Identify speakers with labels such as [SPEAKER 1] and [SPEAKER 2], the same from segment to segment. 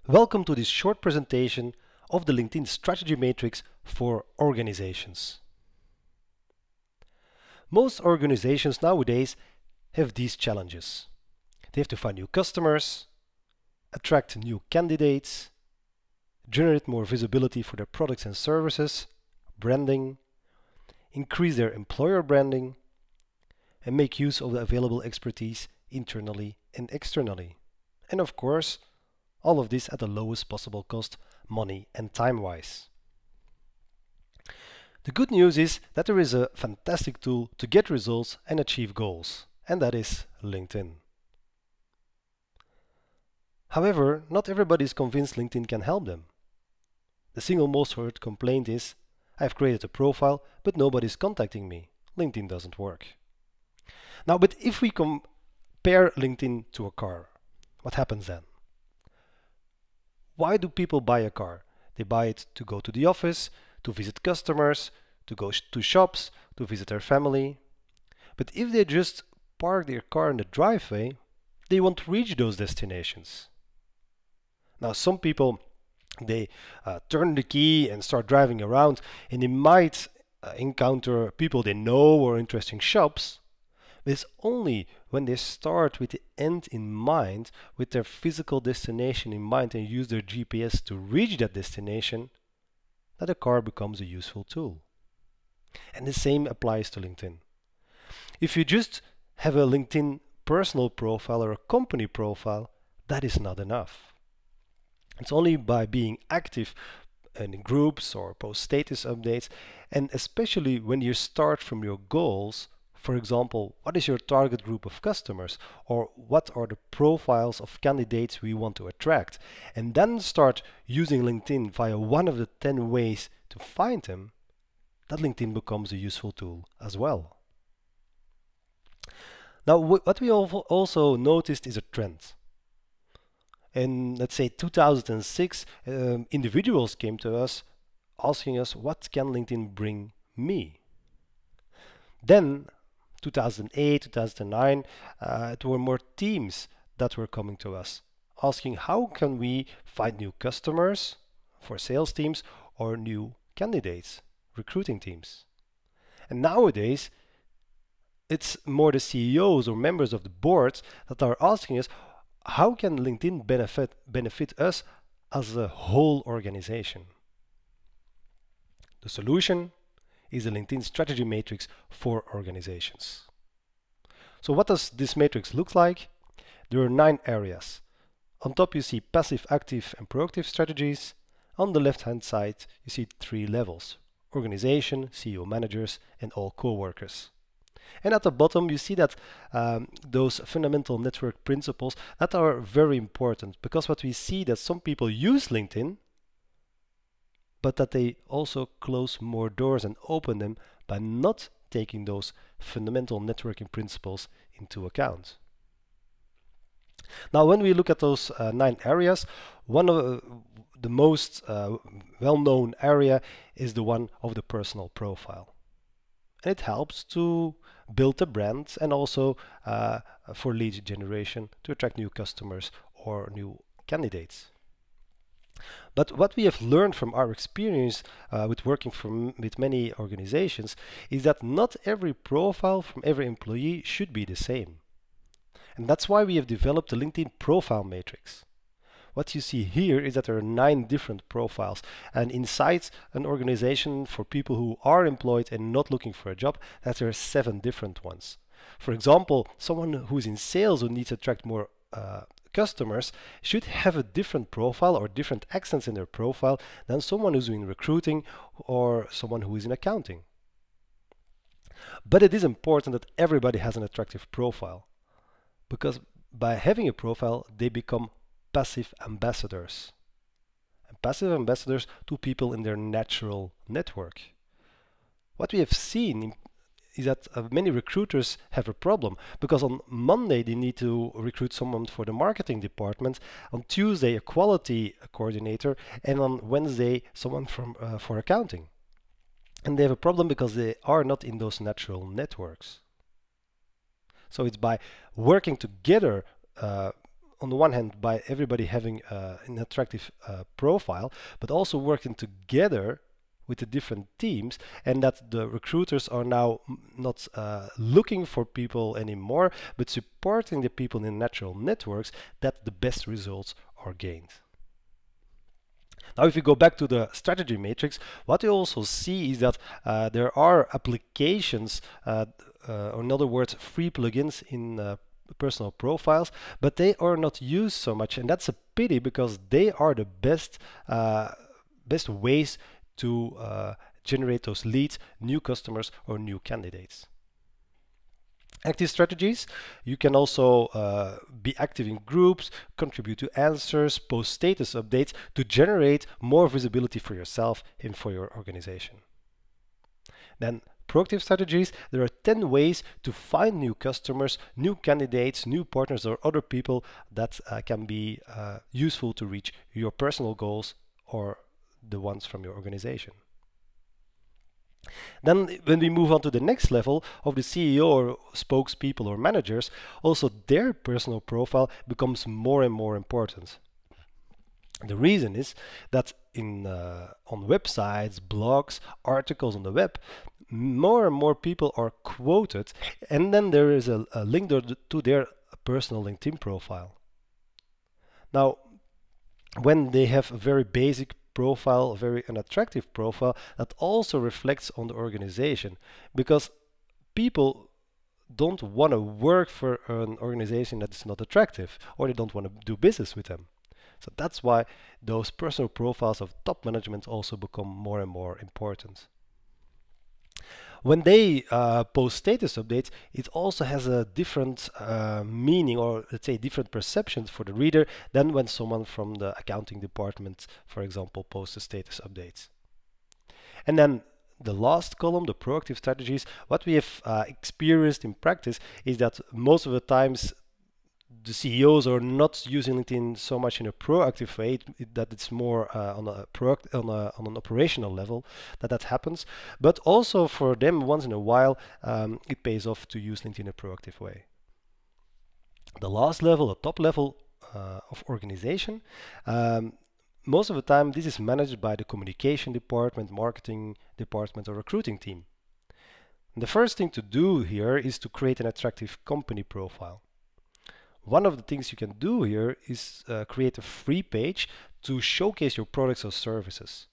[SPEAKER 1] Welcome to this short presentation of the LinkedIn Strategy Matrix for organizations. Most organizations nowadays have these challenges. They have to find new customers, attract new candidates, generate more visibility for their products and services, branding, increase their employer branding, and make use of the available expertise internally and externally. And of course, all of this at the lowest possible cost, money and time-wise. The good news is that there is a fantastic tool to get results and achieve goals, and that is LinkedIn. However, not everybody is convinced LinkedIn can help them. The single most heard complaint is, I've created a profile, but nobody's contacting me. LinkedIn doesn't work. Now, but if we compare LinkedIn to a car, what happens then? Why do people buy a car? They buy it to go to the office, to visit customers, to go to shops, to visit their family. But if they just park their car in the driveway, they won't reach those destinations. Now, some people, they turn the key and start driving around, and they might encounter people they know or interesting shops. But it's only when they start with the end in mind, with their physical destination in mind, and use their GPS to reach that destination, that a car becomes a useful tool. And the same applies to LinkedIn. If you just have a LinkedIn personal profile or a company profile, that is not enough. It's only by being active in groups or post status updates, and especially when you start from your goals. For example, what is your target group of customers, or what are the profiles of candidates we want to attract, and then start using LinkedIn via one of the 10 ways to find them, that LinkedIn becomes a useful tool as well. Now, what we also noticed is a trend. In, let's say, 2006, individuals came to us asking us, what can LinkedIn bring me? Then 2008, 2009, it were more teams that were coming to us, asking how can we find new customers for sales teams or new candidates, recruiting teams. And nowadays, it's more the CEOs or members of the boards that are asking us, how can LinkedIn benefit us as a whole organization? The solution is the LinkedIn Strategy Matrix for organizations. So what does this matrix look like? There are 9 areas. On top you see passive, active and proactive strategies. On the left hand side you see 3 levels: organization, CEO managers and all co-workers. And at the bottom you see that those fundamental network principles that are very important, because what we see that some people use LinkedIn, but that they also close more doors and open them by not taking those fundamental networking principles into account. Now, when we look at those 9 areas, one of the most well-known area is the one of the personal profile. And it helps to build a brand and also for lead generation to attract new customers or new candidates. But what we have learned from our experience with working with many organizations is that not every profile from every employee should be the same. And that's why we have developed the LinkedIn Profile Matrix. What you see here is that there are 9 different profiles, and inside an organization for people who are employed and not looking for a job, that there are 7 different ones. For example, someone who's in sales who needs to attract more customers should have a different profile or different accents in their profile than someone who's in recruiting or someone who is in accounting. But it is important that everybody has an attractive profile, because by having a profile they become passive ambassadors. And passive ambassadors to people in their natural network. What we have seen is that many recruiters have a problem, because on Monday they need to recruit someone for the marketing department, on Tuesday a quality coordinator, and on Wednesday someone for accounting. And they have a problem because they are not in those natural networks. So it's by working together on the one hand by everybody having an attractive profile, but also working together with the different teams, and that the recruiters are now not looking for people anymore, but supporting the people in natural networks, that the best results are gained. Now, if you go back to the strategy matrix, what you also see is that there are applications, or in other words, free plugins in personal profiles, but they are not used so much, and that's a pity because they are the best ways to generate those leads, new customers or new candidates. Active strategies, you can also be active in groups, contribute to answers, post status updates to generate more visibility for yourself and for your organization. Then proactive strategies, there are 10 ways to find new customers, new candidates, new partners or other people that can be useful to reach your personal goals or the ones from your organization. Then when we move on to the next level of the CEO or spokespeople or managers, also their personal profile becomes more and more important. The reason is that on websites, blogs, articles on the web, more and more people are quoted, and then there is a link to their personal LinkedIn profile. Now, when they have a very basic profile, a very unattractive profile, that also reflects on the organization, because people don't want to work for an organization that's not attractive, or they don't want to do business with them. So that's why those personal profiles of top management also become more and more important. When they post status updates, it also has a different meaning, or let's say different perceptions for the reader than when someone from the accounting department, for example, posts the status updates. And then the last column, the proactive strategies, what we have experienced in practice is that most of the times the CEOs are not using LinkedIn so much in a proactive way, that it's more on an operational level that happens. But also for them, once in a while, it pays off to use LinkedIn in a proactive way. The last level, the top level of organization, most of the time this is managed by the communication department, marketing department, or recruiting team. And the first thing to do here is to create an attractive company profile. One of the things you can do here is create a free page to showcase your products or services.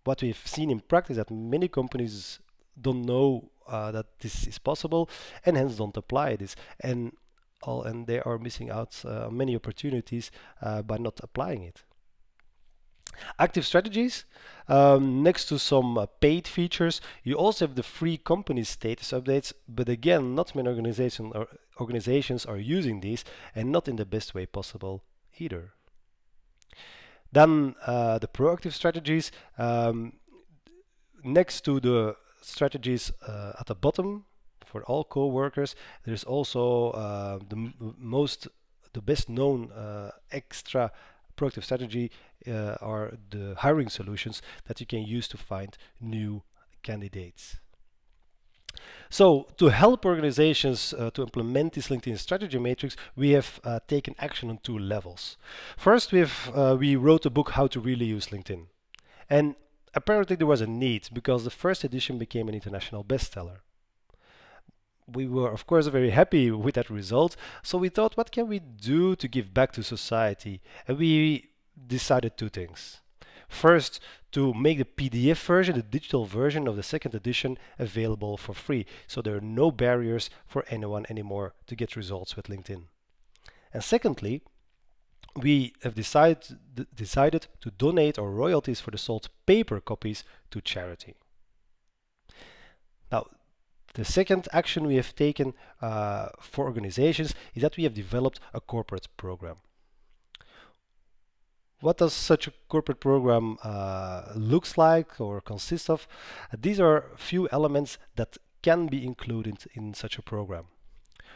[SPEAKER 1] What we've seen in practice is that many companies don't know that this is possible and hence don't apply this, and they are missing out on many opportunities by not applying it. Active strategies, next to some paid features, you also have the free company status updates, but again, not many organizations are using these, and not in the best way possible either. Then the proactive strategies, next to the strategies at the bottom for all co-workers, there's also the best known extra proactive strategy are the hiring solutions that you can use to find new candidates. So to help organizations to implement this LinkedIn strategy matrix, we have taken action on 2 levels. First, we wrote a book, How to Really Use LinkedIn. And apparently there was a need, because the first edition became an international bestseller. We were, of course, very happy with that result, so we thought, what can we do to give back to society? And we decided 2 things. First, to make the PDF version, the digital version of the second edition, available for free, so there are no barriers for anyone anymore to get results with LinkedIn. And secondly, we have decided to donate our royalties for the sold paper copies to charity. Now, the second action we have taken for organizations is that we have developed a corporate program. What does such a corporate program looks like or consist of? These are a few elements that can be included in such a program.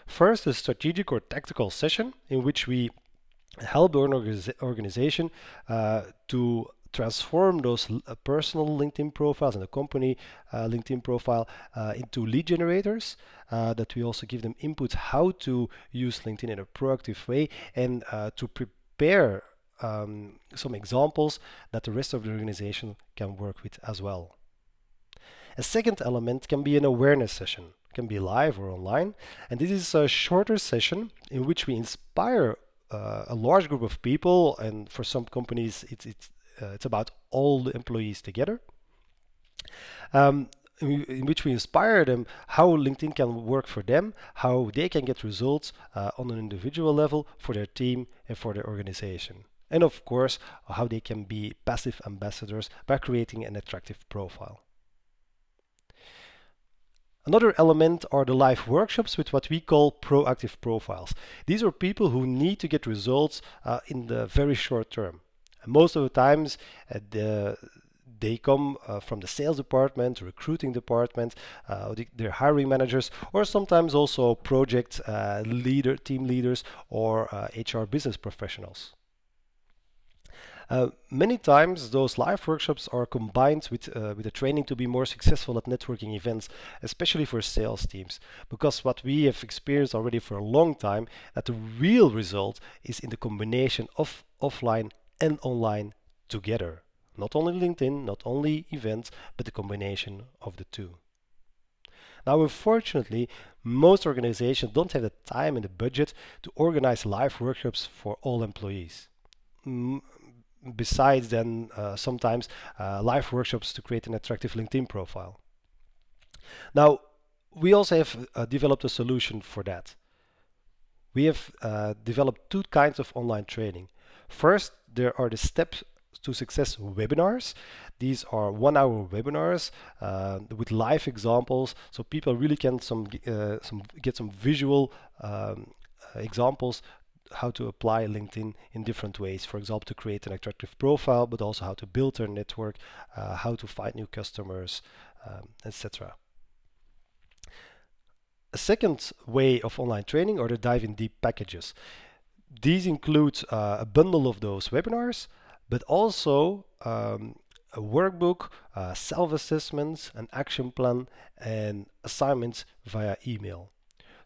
[SPEAKER 1] First, a strategic or tactical session in which we help an organization to transform those personal LinkedIn profiles and the company LinkedIn profile into lead generators, that we also give them input how to use LinkedIn in a proactive way, and to prepare some examples that the rest of the organization can work with as well. A second element can be an awareness session. It can be live or online, and this is a shorter session in which we inspire a large group of people, and for some companies it's about all the employees together, in which we inspire them how LinkedIn can work for them, how they can get results on an individual level for their team and for their organization. And of course, how they can be passive ambassadors by creating an attractive profile. Another element are the live workshops with what we call proactive profiles. These are people who need to get results in the very short term. And most of the times they come from the sales department, recruiting department, they're hiring managers, or sometimes also project team leaders, or HR business professionals. Many times those live workshops are combined with a training to be more successful at networking events, especially for sales teams, because what we have experienced already for a long time, that the real result is in the combination of offline and online together. Not only LinkedIn, not only events, but the combination of the two. Now, unfortunately, most organizations don't have the time and the budget to organize live workshops for all employees. Besides then sometimes live workshops to create an attractive LinkedIn profile. Now, we also have developed a solution for that. We have developed two kinds of online training. First, there are the Steps to Success webinars. These are 1-hour webinars with live examples, so people really can get some visual examples how to apply LinkedIn in different ways. For example, to create an attractive profile, but also how to build their network, how to find new customers, etc. A second way of online training are the Dive in Deep packages. These include a bundle of those webinars, but also a workbook, self-assessments, an action plan, and assignments via email.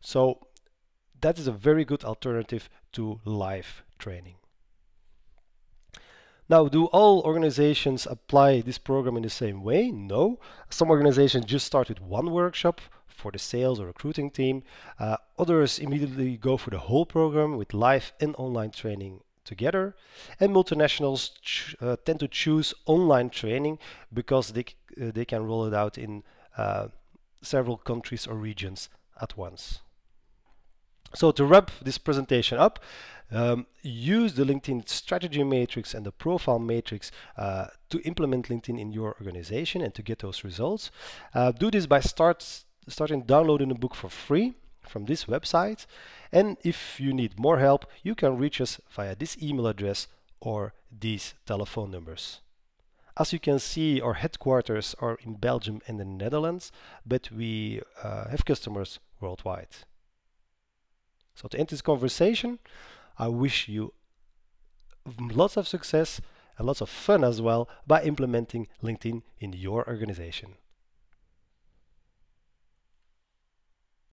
[SPEAKER 1] So that is a very good alternative to live training. Now, do all organizations apply this program in the same way? No. Some organizations just start with one workshop for the sales or recruiting team. Others immediately go for the whole program with live and online training together. And multinationals tend to choose online training because they can roll it out in several countries or regions at once. So to wrap this presentation up, use the LinkedIn strategy matrix and the profile matrix to implement LinkedIn in your organization and to get those results. Do this by starting downloading the book for free from this website. And if you need more help, you can reach us via this email address or these telephone numbers. As you can see, our headquarters are in Belgium and the Netherlands, but we have customers worldwide. So to end this conversation, I wish you lots of success and lots of fun as well by implementing LinkedIn in your organization.